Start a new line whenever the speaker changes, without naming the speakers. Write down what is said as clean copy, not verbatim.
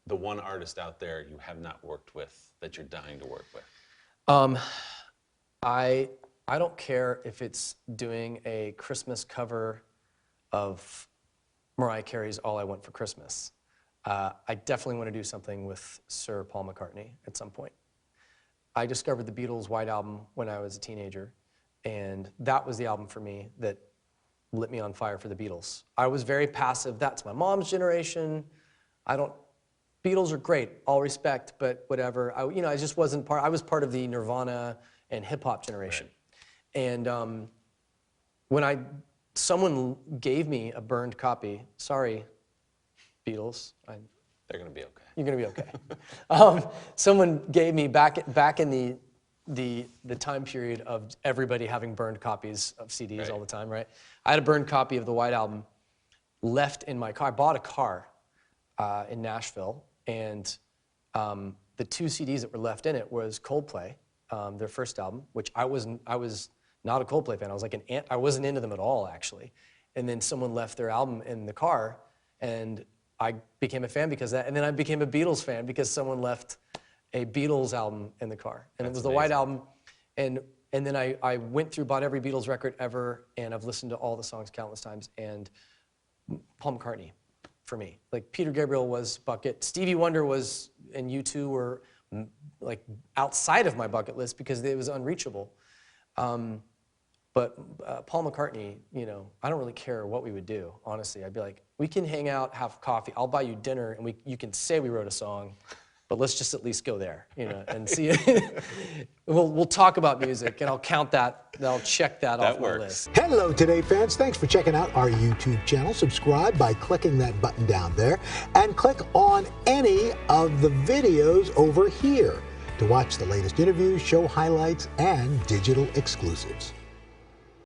the one artist out there you have not worked with that you're dying to work with?
I don't care if it's doing a Christmas cover of Mariah Carey's All I Want for Christmas. I definitely want to do something with Sir Paul McCartney at some point. I discovered the Beatles' White Album when I was a teenager, and that was the album for me that lit me on fire for the Beatles. I was very passive. That's my mom's generation. Beatles are great, all respect, but whatever. I just wasn't part. I was part of the Nirvana and hip hop generation. Right. And when someone gave me a burned copy, sorry, Beatles.
They're gonna be okay.
You're gonna be okay. Someone gave me back in the time period of everybody having burned copies of CDs right. all the time, right? I had a burned copy of the White Album left in my car. I bought a car in Nashville, and the 2 CDs that were left in it was Coldplay, their first album, which I was not a Coldplay fan. I was like I wasn't into them at all, actually. And then someone left their album in the car, and I became a fan because of that. And then I became a Beatles fan because someone left a Beatles album in the car. And That's it was the amazing. White Album. And then I went through, bought every Beatles record ever, and I've listened to all the songs countless times. And Paul McCartney, for me. Like, Peter Gabriel was bucket. Stevie Wonder was, and U2 were like outside of my bucket list because it was unreachable. But Paul McCartney, I don't really care what we would do, honestly. I'd be like, we can hang out, have coffee, I'll buy you dinner, and you can say we wrote a song, but let's just at least go there, and see it. We'll talk about music, and I'll count that, I'll check that off my list.
Hello, Today fans. Thanks for checking out our YouTube channel. Subscribe by clicking that button down there, and click on any of the videos over here to watch the latest interviews, show highlights, and digital exclusives.